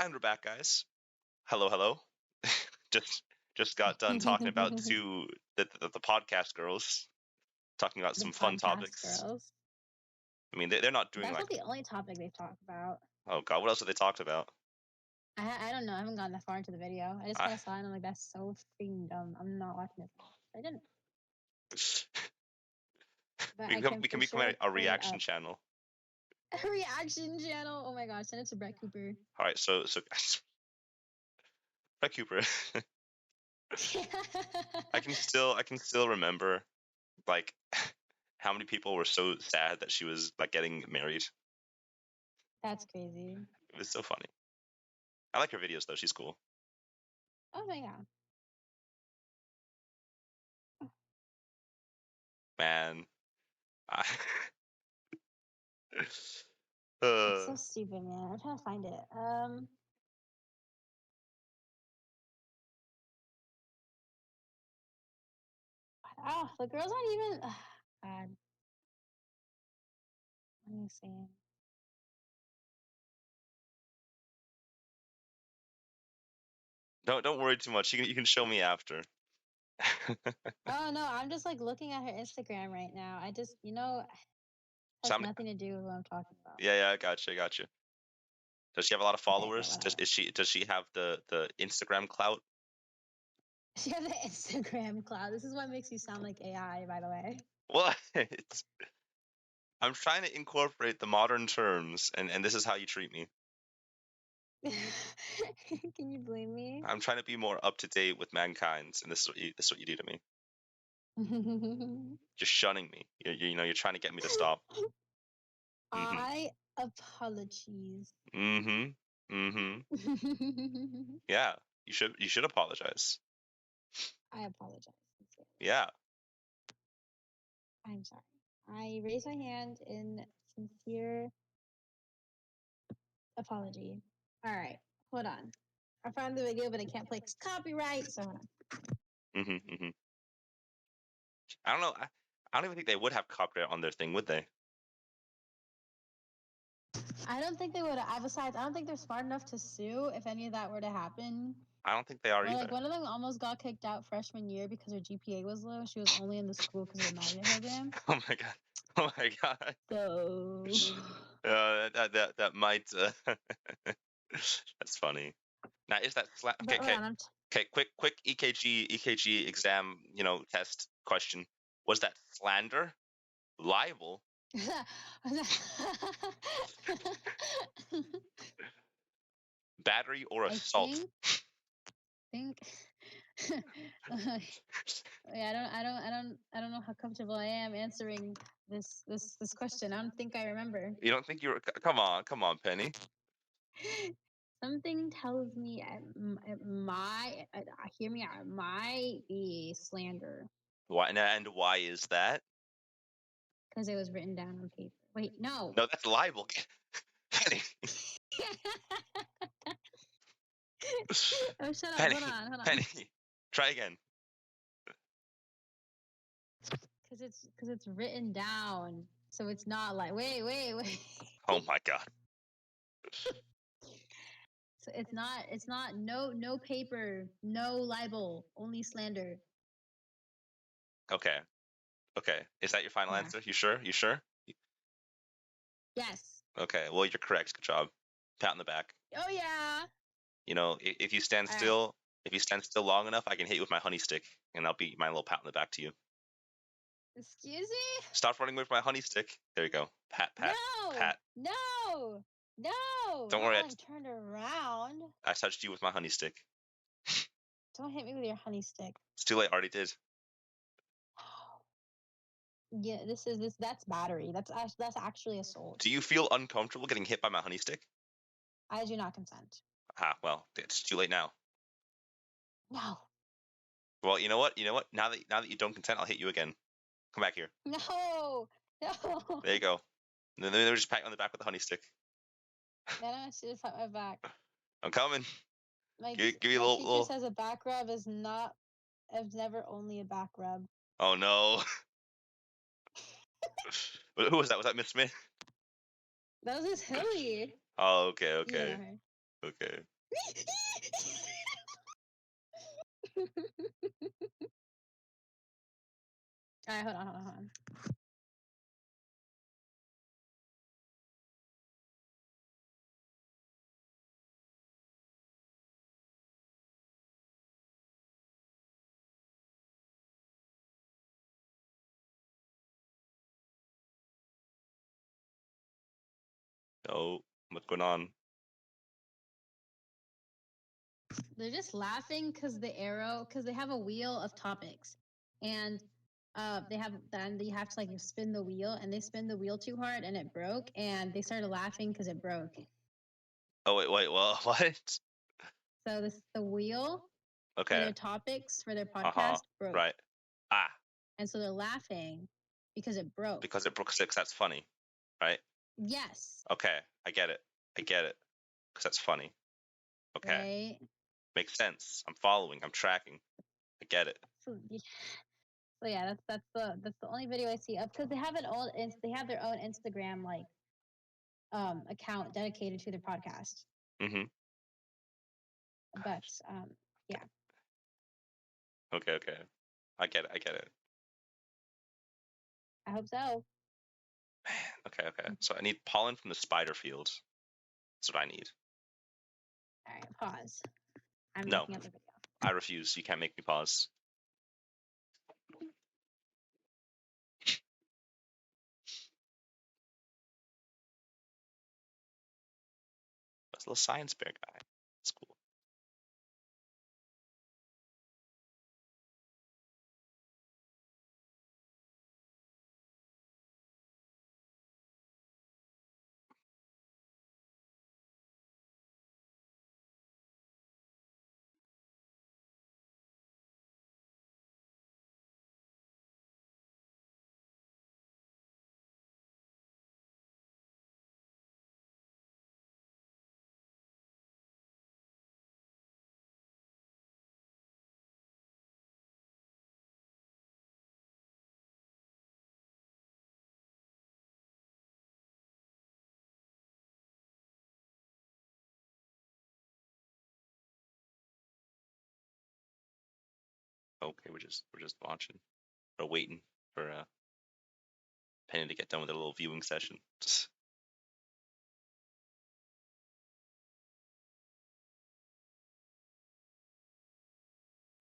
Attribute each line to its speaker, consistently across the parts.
Speaker 1: And we're back, guys. Hello, hello. just just got done talking about the podcast girls, talking about
Speaker 2: The
Speaker 1: some fun
Speaker 2: podcast
Speaker 1: topics.
Speaker 2: girls.
Speaker 1: I mean, they're not doing
Speaker 2: That's
Speaker 1: like,
Speaker 2: not the only topic they've talked about.
Speaker 1: oh god, what else have they talked about?
Speaker 2: I don't know. I haven't gotten that far into the video. I just
Speaker 1: I-
Speaker 2: kind of saw it and I'm like, that's so freaking dumb. I'm not watching it. I didn't. But
Speaker 1: we
Speaker 2: I
Speaker 1: can,
Speaker 2: can
Speaker 1: we can
Speaker 2: for
Speaker 1: become
Speaker 2: sure
Speaker 1: a
Speaker 2: pull it
Speaker 1: reaction
Speaker 2: up.
Speaker 1: channel.
Speaker 2: A reaction channel. Oh my gosh, send it to Brett Cooper.
Speaker 1: All right, so Brett Cooper. I can still remember like how many people were so sad that she was like getting married.
Speaker 2: That's crazy.
Speaker 1: It was so funny. I like her videos though. She's cool.
Speaker 2: Oh my god.
Speaker 1: Man.
Speaker 2: It's so stupid, man. I'm trying to find it. Oh, the girl's not even. God. Let me see.
Speaker 1: Don't worry too much. You can show me after.
Speaker 2: Oh no, I'm just like looking at her Instagram right now. I just, has nothing to do with what I'm talking about.
Speaker 1: Yeah, I gotcha. Does she have a lot of followers?
Speaker 2: Okay,
Speaker 1: Does she have the Instagram clout?
Speaker 2: She has an Instagram cloud. This is what makes you sound like AI, by the way.
Speaker 1: What? I'm trying to incorporate the modern terms, and this is how you treat me.
Speaker 2: Can you blame me?
Speaker 1: I'm trying to be more up to date with mankind, and this is what you do to me. Just shunning me. You're trying to get me to stop.
Speaker 2: I apologize.
Speaker 1: Yeah, you should apologize.
Speaker 2: I apologize.
Speaker 1: Yeah.
Speaker 2: I'm sorry. I raise my hand in sincere apology. All right, hold on. I found the video, but I can't play 'cause copyright. So hold on.
Speaker 1: I don't know. I don't even think they would have copyright on their thing, would they?
Speaker 2: I don't think they would. Besides, I don't think they're smart enough to sue if any of that were to happen.
Speaker 1: I don't think they are either.
Speaker 2: Like one of them almost got kicked out freshman year because her GPA was low. She was only in the school because of the magnet program.
Speaker 1: Oh my god. Oh my god.
Speaker 2: So
Speaker 1: that might. That's funny. Now is that okay? Quick EKG exam test question. Was that slander, libel, battery, or assault?
Speaker 2: I think I don't know how comfortable I am answering this question. I don't think I remember.
Speaker 1: You don't think you were? Come on, Penny.
Speaker 2: Something tells me it might be slander.
Speaker 1: Why and why is that?
Speaker 2: Because it was written down on paper. Wait, no.
Speaker 1: No, that's libel. Penny.
Speaker 2: Oh, shut up.
Speaker 1: Penny,
Speaker 2: Hold on.
Speaker 1: Penny, try again.
Speaker 2: Because it's written down, so it's not like wait.
Speaker 1: Oh my god.
Speaker 2: So it's not no paper, no libel, only slander.
Speaker 1: Okay. Is that your final answer? You sure?
Speaker 2: Yes.
Speaker 1: Okay. Well, you're correct. Good job. Pat on the back.
Speaker 2: Oh yeah.
Speaker 1: If you stand still, if you stand still long enough, I can hit you with my honey stick, and I'll beat my little pat on the back to you.
Speaker 2: Excuse me?
Speaker 1: Stop running away from my honey stick. There you go. Pat.
Speaker 2: No.
Speaker 1: Pat.
Speaker 2: No.
Speaker 1: Don't worry.
Speaker 2: I turned around.
Speaker 1: I touched you with my honey stick.
Speaker 2: Don't hit me with your honey stick.
Speaker 1: It's too late. I already did.
Speaker 2: Yeah, that's battery. That's actually assault.
Speaker 1: Do you feel uncomfortable getting hit by my honey stick?
Speaker 2: I do not consent.
Speaker 1: Well, it's too late now.
Speaker 2: No.
Speaker 1: Well, you know what? Now that you don't consent, I'll hit you again. Come back here.
Speaker 2: No.
Speaker 1: There you go. And then they're just pat you on the back with the honey stick.
Speaker 2: Then I should have pat my back.
Speaker 1: I'm coming. Give me a little.
Speaker 2: Teacher says a back rub is not. It's never only a back rub.
Speaker 1: Oh no. Who was that? Was that Miss Smith?
Speaker 2: That was Miss Hilly.
Speaker 1: Oh, okay. Okay.
Speaker 2: Alright, hold on.
Speaker 1: Oh, what's going on?
Speaker 2: They're just laughing because they have a wheel of topics, and then you have to like spin the wheel, and they spin the wheel too hard, and it broke, and they started laughing because it broke.
Speaker 1: Oh wait, well, what?
Speaker 2: So the wheel
Speaker 1: Okay.
Speaker 2: for their topics for their podcast broke.
Speaker 1: Right. Ah.
Speaker 2: And so they're laughing because it broke.
Speaker 1: Because it broke, because that's funny, right?
Speaker 2: Yes.
Speaker 1: Okay, I get it. Because that's funny. Okay.
Speaker 2: Right.
Speaker 1: Makes sense. I'm following. I'm tracking. I get it.
Speaker 2: So yeah, that's the only video I see up because they have they have their own Instagram like account dedicated to their podcast.
Speaker 1: Mm-hmm.
Speaker 2: But yeah.
Speaker 1: Okay. I get it.
Speaker 2: I hope so.
Speaker 1: Man, okay. So I need pollen from the spider field. That's what I need.
Speaker 2: All right, pause. I'm
Speaker 1: No,
Speaker 2: looking at the video.
Speaker 1: I refuse. You can't make me pause. That's a little science bear guy. It's cool. Okay, we're just watching. We're waiting for Penny to get done with a little viewing session. I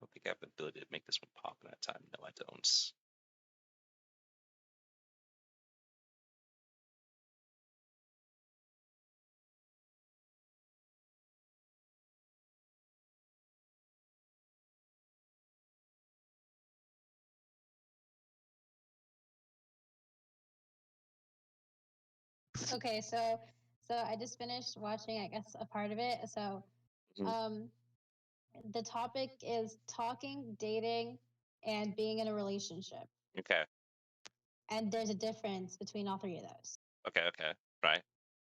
Speaker 1: don't think I have the ability to make this one pop in that time. No, I don't.
Speaker 2: Okay, so I just finished watching, I guess, a part of it. So, the topic is talking, dating, and being in a relationship.
Speaker 1: Okay.
Speaker 2: And there's a difference between all three of those.
Speaker 1: Okay. Right.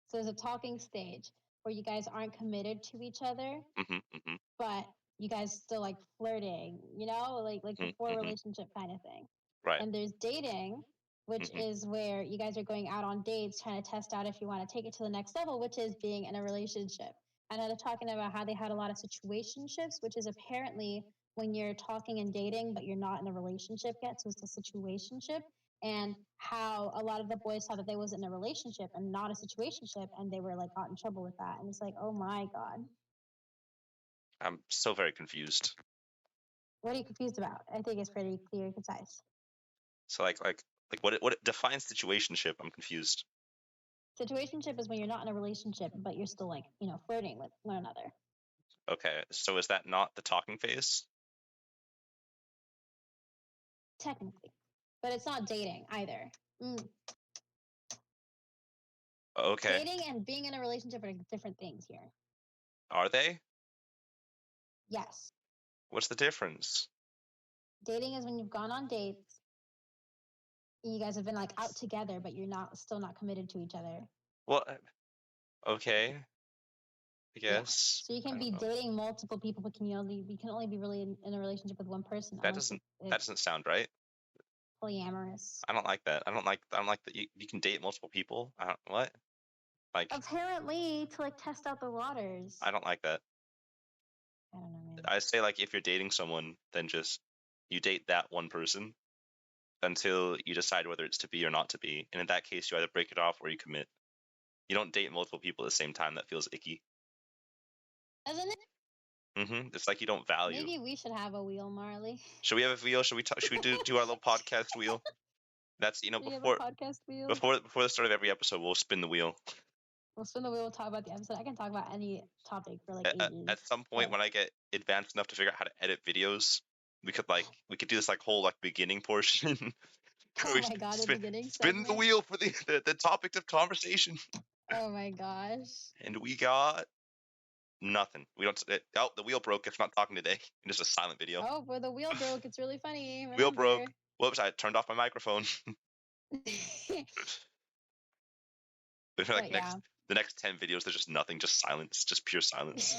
Speaker 2: So there's a talking stage where you guys aren't committed to each other, but you guys still like flirting, like before relationship kind of thing.
Speaker 1: Right.
Speaker 2: And there's dating, which is where you guys are going out on dates, trying to test out if you want to take it to the next level, which is being in a relationship. And they're talking about how they had a lot of situationships, which is apparently when you're talking and dating, but you're not in a relationship yet. So it's a situationship. And how a lot of the boys thought that they was in a relationship and not a situationship, and they were like got in trouble with that. And it's like, oh my God.
Speaker 1: I'm so very confused.
Speaker 2: What are you confused about? I think it's pretty clear and concise.
Speaker 1: So like what defines situationship? I'm confused.
Speaker 2: Situationship is when you're not in a relationship, but you're still like, flirting with one another.
Speaker 1: Okay, so is that not the talking phase?
Speaker 2: Technically, but it's not dating either.
Speaker 1: Okay.
Speaker 2: Dating and being in a relationship are different things here.
Speaker 1: Are they?
Speaker 2: Yes.
Speaker 1: What's the difference?
Speaker 2: Dating is when you've gone on dates. You guys have been like out together, but you're still not committed to each other.
Speaker 1: Well, okay. I guess.
Speaker 2: Yeah. So you can be dating multiple people, but you can only be really in a relationship with one person.
Speaker 1: That doesn't sound right.
Speaker 2: Polyamorous.
Speaker 1: I don't like that. I don't like that you can date multiple people. What? Like,
Speaker 2: Apparently, to like test out the waters.
Speaker 1: I don't like that.
Speaker 2: I don't know, man.
Speaker 1: I say like if you're dating someone, then just you date that one person until you decide whether it's to be or not to be. And in that case, you either break it off or you commit. You don't date multiple people at the same time. That feels icky.
Speaker 2: Doesn't it?
Speaker 1: It's like you don't value.
Speaker 2: Maybe we should have a wheel, Marley.
Speaker 1: Should we have a wheel? Should we do our little podcast wheel? That's
Speaker 2: We have a podcast wheel.
Speaker 1: before the start of every episode, we'll spin the wheel.
Speaker 2: We'll spin the wheel. We'll talk about the episode. I can talk about any topic for like
Speaker 1: At,
Speaker 2: ages.
Speaker 1: at some point, when I get advanced enough to figure out how to edit videos, we could do this like whole like beginning portion.
Speaker 2: Oh my god, the beginning
Speaker 1: spin the wheel for the topic of conversation.
Speaker 2: Oh my gosh.
Speaker 1: And we got nothing. We don't. Oh, the wheel broke. It's not talking today. Just a silent video.
Speaker 2: Oh, well, the wheel broke. It's really funny. Remember?
Speaker 1: Wheel broke. Whoops! I turned off my microphone. Like the next 10 videos, there's just nothing, just silence, just pure silence.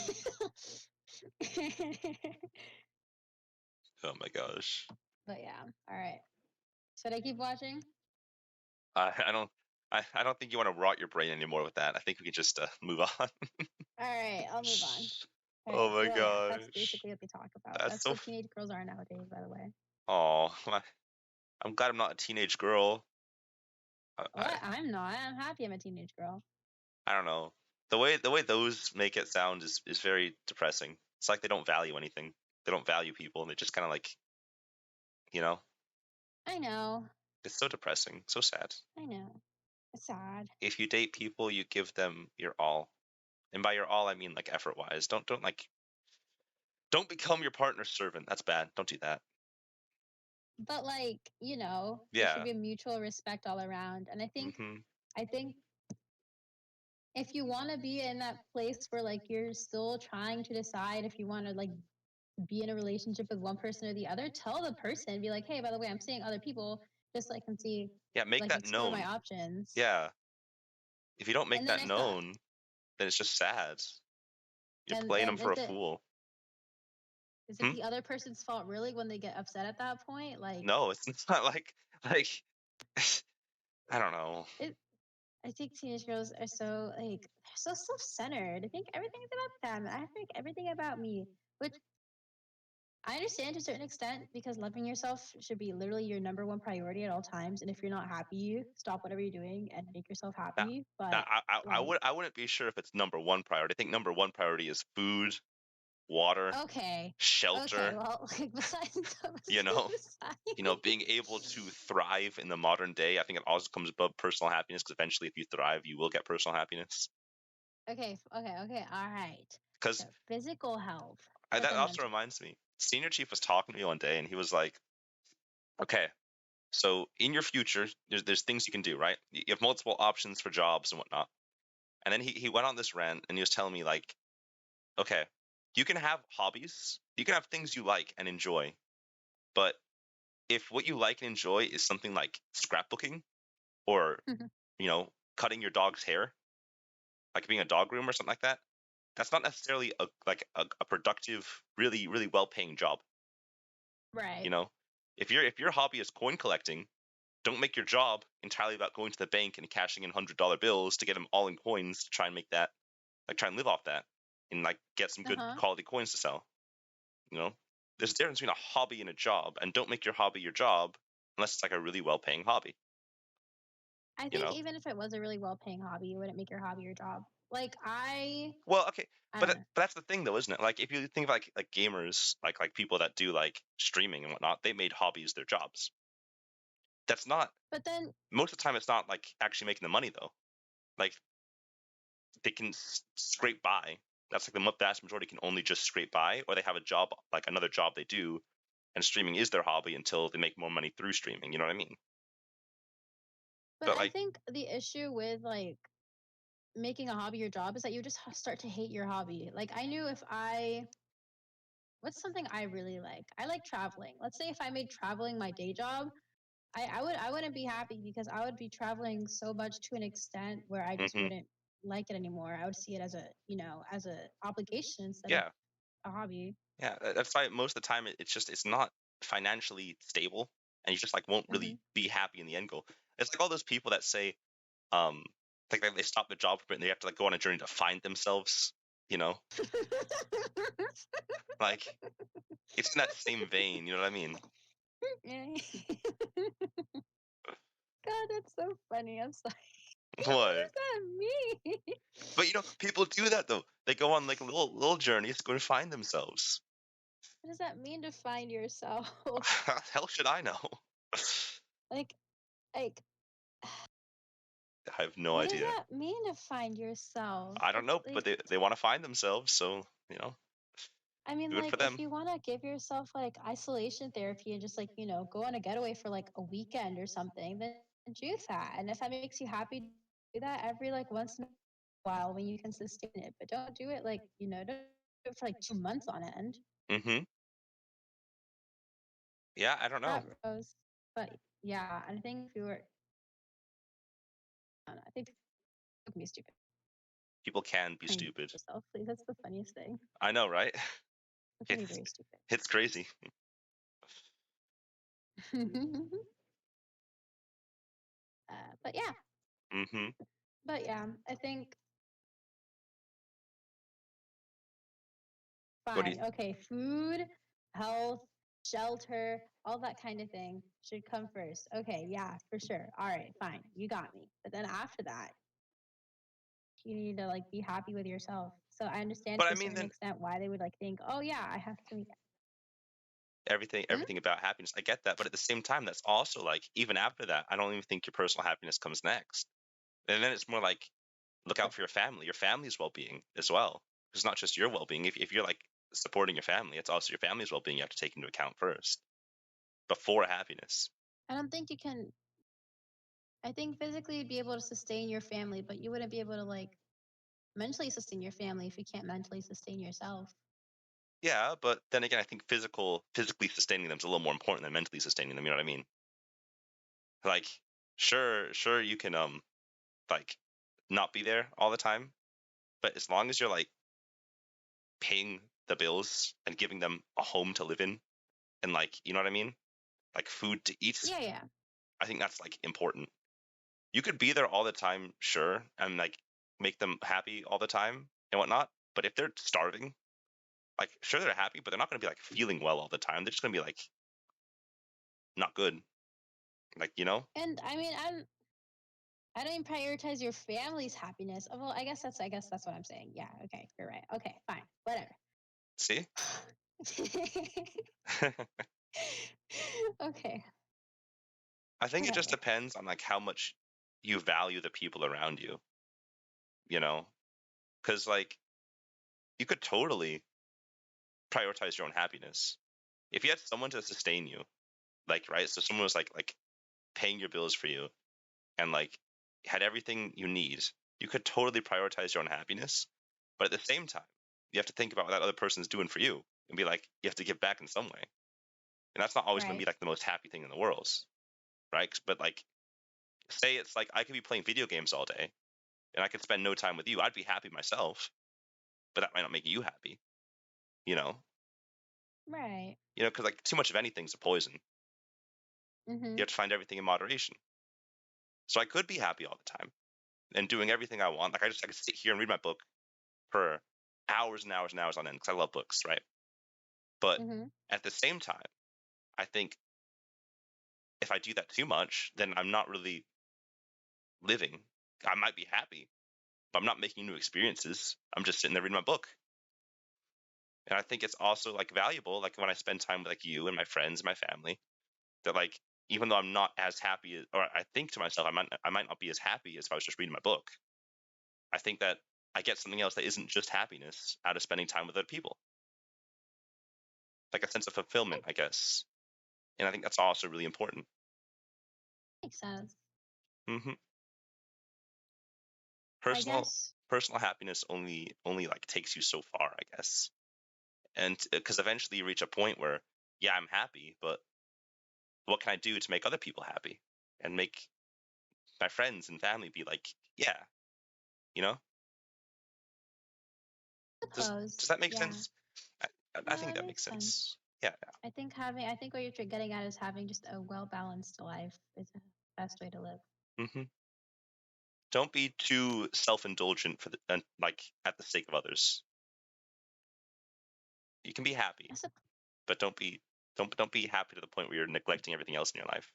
Speaker 1: Oh my gosh.
Speaker 2: But yeah, all right. Should I keep watching?
Speaker 1: I don't think you want to rot your brain anymore with that. I think we can just move on.
Speaker 2: All right, I'll move on. Right,
Speaker 1: oh my gosh.
Speaker 2: Yeah, that's basically what they talk about. That's what teenage girls are nowadays, by the way.
Speaker 1: Oh, I'm glad I'm not a teenage girl.
Speaker 2: I'm not. I'm happy I'm a teenage girl.
Speaker 1: I don't know. The way those make it sound is very depressing. It's like they don't value anything. They don't value people, and they just kind of like, you know.
Speaker 2: I know.
Speaker 1: It's so depressing, so sad.
Speaker 2: I know. It's sad.
Speaker 1: If you date people, you give them your all, and by your all, I mean like effort-wise. Don't become your partner's servant. That's bad. Don't do that.
Speaker 2: But like, there should be mutual respect all around, and I think if you want to be in that place where like you're still trying to decide if you want to like be in a relationship with one person or the other, tell the person, be like, hey, by the way, I'm seeing other people, just so I can see.
Speaker 1: Yeah, make
Speaker 2: like,
Speaker 1: that known.
Speaker 2: My options.
Speaker 1: Yeah. If you don't make that known, then it's just sad. You're playing them for a fool.
Speaker 2: Is it the other person's fault really when they get upset at that point? Like,
Speaker 1: no, it's not like I don't know.
Speaker 2: I think teenage girls are so like they're so self-centered. I think everything is about them. I think everything about me, which I understand to a certain extent, because loving yourself should be literally your number one priority at all times. And if you're not happy, stop whatever you're doing and make yourself happy. But
Speaker 1: I wouldn't be sure if it's number one priority. I think number one priority is food, water, shelter.
Speaker 2: Okay, well, like besides
Speaker 1: being able to thrive in the modern day, I think it also comes above personal happiness, because eventually, if you thrive, you will get personal happiness.
Speaker 2: Okay, all right.
Speaker 1: Because
Speaker 2: physical health.
Speaker 1: That also reminds me. Senior Chief was talking to me one day, and he was like, "Okay, so in your future, there's things you can do, right? You have multiple options for jobs and whatnot." And then he went on this rant, and he was telling me like, "Okay, you can have hobbies, you can have things you like and enjoy, but if what you like and enjoy is something like scrapbooking or cutting your dog's hair, like being a dog groomer or something like that, that's not necessarily a productive, really, really well-paying job.
Speaker 2: Right.
Speaker 1: If your hobby is coin collecting, don't make your job entirely about going to the bank and cashing in $100 bills to get them all in coins to try and make that, like try and live off that and like get some good quality coins to sell. There's a difference between a hobby and a job, and don't make your hobby your job unless it's like a really well-paying hobby.
Speaker 2: I think even if it was a really well-paying hobby, you wouldn't make your hobby your job. Like
Speaker 1: but that's the thing, though, isn't it? Like if you think of like gamers, like people that do like streaming and whatnot, they made hobbies their jobs. That's not.
Speaker 2: But then
Speaker 1: most of the time, it's not like actually making the money though. Like they can scrape by. That's like the vast majority can only just scrape by, or they have a job, like another job they do, and streaming is their hobby until they make more money through streaming. You know what I mean?
Speaker 2: But I think the issue with like making a hobby your job is that you just start to hate your hobby. Like I knew what's something I really like? I like traveling. Let's say if I made traveling my day job, I wouldn't be happy, because I would be traveling so much to an extent where I just wouldn't like it anymore. I would see it as a obligation instead of a hobby.
Speaker 1: Yeah, that's why most of the time it's not financially stable, and you just like won't really be happy in the end goal. It's like all those people that say, Like they stop the job for a bit and they have to like go on a journey to find themselves. You know, like it's in that same vein. You know what I mean?
Speaker 2: God, that's so funny. I'm sorry. What
Speaker 1: What?
Speaker 2: does that mean?
Speaker 1: But people do that though. They go on like little journeys, go and find themselves.
Speaker 2: What does that mean to find yourself?
Speaker 1: Hell should I know?
Speaker 2: like, like,
Speaker 1: I have no
Speaker 2: what does
Speaker 1: idea.
Speaker 2: that mean to find yourself?
Speaker 1: I don't know, but
Speaker 2: Like,
Speaker 1: they want to find themselves, so
Speaker 2: I mean,
Speaker 1: good
Speaker 2: like,
Speaker 1: for
Speaker 2: if
Speaker 1: them.
Speaker 2: you want to give yourself like isolation therapy and just like, go on a getaway for like a weekend or something, then do that. And if that makes you happy, do that every like once in a while when you can sustain it. But don't do it like, don't do it for like 2 months on end.
Speaker 1: Hmm. Yeah, I don't know.
Speaker 2: That rose. But yeah, I think if you were, I don't know, I think people can be stupid.
Speaker 1: People can be
Speaker 2: Find
Speaker 1: stupid.
Speaker 2: yourself, please. That's the funniest thing.
Speaker 1: I know, right?
Speaker 2: It can be
Speaker 1: It's
Speaker 2: very stupid.
Speaker 1: it's crazy.
Speaker 2: But yeah,
Speaker 1: Hmm.
Speaker 2: I think
Speaker 1: What do you?
Speaker 2: fine. Okay, food, health, shelter, all that kind of thing should come first. Okay, yeah, for sure. All right, fine. You got me. But then after that, you need to like be happy with yourself. So I understand
Speaker 1: But
Speaker 2: to
Speaker 1: I
Speaker 2: a
Speaker 1: mean,
Speaker 2: certain
Speaker 1: then
Speaker 2: extent why they would like think, oh yeah, I have to make Hmm?
Speaker 1: everything about happiness, I get that. But at the same time, that's also like even after that, I don't even think your personal happiness comes next. And then it's more like look out for your family's well-being as well. It's not just your well-being. If you're like supporting your family, it's also your family's well-being you have to take into account first before happiness.
Speaker 2: I don't think you can I think physically you'd be able to sustain your family, but you wouldn't be able to like mentally sustain your family if you can't mentally sustain yourself.
Speaker 1: Yeah, but then again, I think physically sustaining them is a little more important than mentally sustaining them. You know what I mean? Like, sure, you can like not be there all the time, but as long as you're like paying the bills and giving them a home to live in and like you know what I mean, like food to eat,
Speaker 2: Yeah, yeah.
Speaker 1: I think that's like important. You could be there all the time, sure, and like make them happy all the time and whatnot. But if they're starving, like sure they're happy, but they're not going to be like feeling well all the time. They're just going to be like not good, like
Speaker 2: And I mean, I don't even prioritize your family's happiness. Oh, well, I guess that's what I'm saying. Yeah, okay, you're right. Okay, fine. Whatever.
Speaker 1: See.
Speaker 2: okay.
Speaker 1: I think it just
Speaker 2: Whatever.
Speaker 1: depends on like how much you value the people around you, you know, because like you could totally prioritize your own happiness if you had someone to sustain you, like right. So someone was like paying your bills for you and like had everything you need, you could totally prioritize your own happiness. But at the same time, you have to think about what that other person's doing for you and be like, you have to give back in some way. And that's not always going to
Speaker 2: Right.
Speaker 1: be like the most happy thing in the world, right? But like, say it's like I could be playing video games all day and I could spend no time with you. I'd be happy myself, but that might not make you happy, you know?
Speaker 2: Right.
Speaker 1: Because like too much of anything's a poison. You
Speaker 2: Mm-hmm.
Speaker 1: have to find everything in moderation. So I could be happy all the time and doing everything I want. Like I could sit here and read my book for hours and hours and hours on end because I love books, right? But
Speaker 2: Mm-hmm.
Speaker 1: at the same time, I think if I do that too much, then I'm not really living. I might be happy, but I'm not making new experiences. I'm just sitting there reading my book. And I think it's also like valuable, like when I spend time with like you and my friends and my family, that like even though I'm not as happy or I think to myself I might not be as happy as if I was just reading my book. I think that I get something else that isn't just happiness out of spending time with other people, like a sense of fulfillment, I guess. And I think that's also really important.
Speaker 2: Makes sense.
Speaker 1: Hmm.
Speaker 2: I
Speaker 1: Personal
Speaker 2: guess.
Speaker 1: personal happiness only like takes you so far, I guess. And because eventually you reach a point where yeah, I'm happy, but what can I do to make other people happy and make my friends and family be like, yeah, you know? Does
Speaker 2: Suppose.
Speaker 1: does that make
Speaker 2: Yeah.
Speaker 1: sense? I, I
Speaker 2: No,
Speaker 1: think
Speaker 2: it
Speaker 1: that makes
Speaker 2: makes sense.
Speaker 1: sense. Yeah.
Speaker 2: I think what you're getting at is having just a well balanced life is the best way to live.
Speaker 1: Hmm. don't be too self-indulgent for the like at the sake of others. You can be happy, but don't be happy to the point where you're neglecting everything else in your life.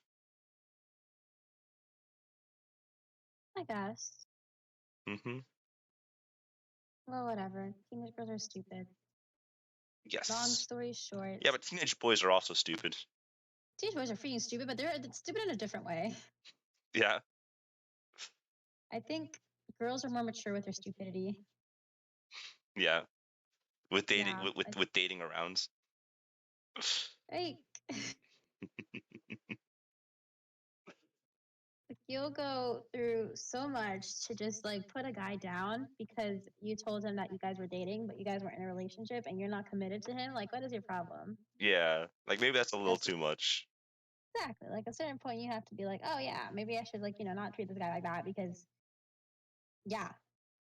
Speaker 2: I guess.
Speaker 1: Mm-hmm.
Speaker 2: Well, whatever. Teenage girls are stupid.
Speaker 1: Yes.
Speaker 2: Long story short.
Speaker 1: Yeah, but teenage boys are also stupid.
Speaker 2: Teenage boys are freaking stupid, but they're stupid in a different way.
Speaker 1: Yeah.
Speaker 2: I think girls are more mature with their stupidity.
Speaker 1: Yeah. With dating,
Speaker 2: Yeah,
Speaker 1: with dating around.
Speaker 2: Like, you'll go through so much to just like put a guy down because you told him that you guys were dating, but you guys weren't in a relationship and you're not committed to him. Like, what is your problem?
Speaker 1: Yeah, like maybe that's a little too much.
Speaker 2: Exactly. Like, at a certain point, you have to be like, oh yeah, maybe I should like not treat this guy like that because yeah,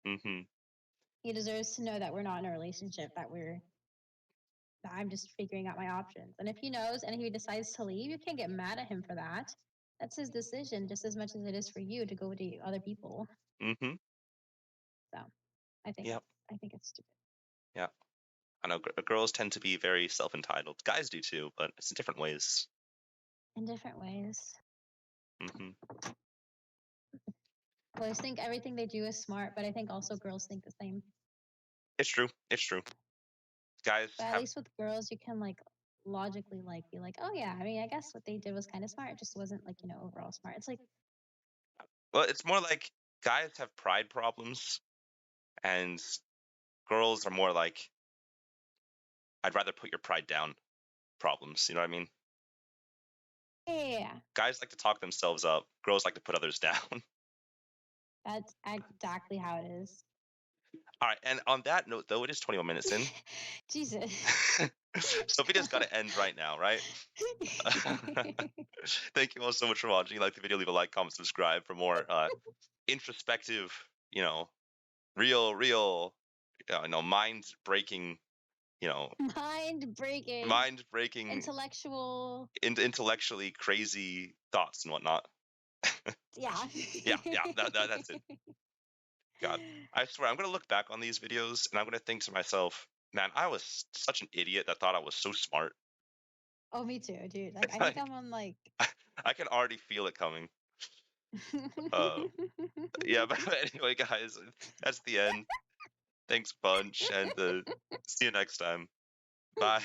Speaker 1: Mm-hmm.
Speaker 2: he deserves to know that we're not in a relationship, that I'm just figuring out my options. And if he knows and if he decides to leave, you can't get mad at him for that. That's his decision just as much as it is for you to go date other people.
Speaker 1: Mm-hmm.
Speaker 2: So I think
Speaker 1: Yep.
Speaker 2: I think it's stupid.
Speaker 1: Yeah. I know girls tend to be very self-entitled. Guys do too, but it's in different ways.
Speaker 2: In different ways.
Speaker 1: Mm-hmm.
Speaker 2: Boys think everything they do is smart, but I think also girls think the same.
Speaker 1: It's true. It's true. Guys
Speaker 2: But at
Speaker 1: have.
Speaker 2: least with girls, you can like logically like be like, oh yeah, I mean, I guess what they did was kind of smart. It just wasn't like overall smart. It's like,
Speaker 1: Well, it's more like guys have pride problems, and girls are more like, I'd rather put your pride down problems. You know what I mean?
Speaker 2: yeah,
Speaker 1: Guys like to talk themselves up. Girls like to put others down.
Speaker 2: that's exactly how it is.
Speaker 1: All right. And on that note, though, it is 21 minutes in.
Speaker 2: Jesus.
Speaker 1: So video's got to end right now, right? Thank you all so much for watching. If you like the video, leave a like, comment, subscribe for more introspective, real, mind-breaking, mind-breaking, intellectually crazy thoughts and whatnot.
Speaker 2: Yeah.
Speaker 1: Yeah, that's it. God, I swear, I'm gonna look back on these videos and I'm gonna think to myself, man, I was such an idiot that thought I was so smart.
Speaker 2: Oh, me too, dude. Like, I think I'm on like.
Speaker 1: I can already feel it coming. Yeah, but anyway, guys, that's the end. Thanks, bunch, and see you next time. Bye.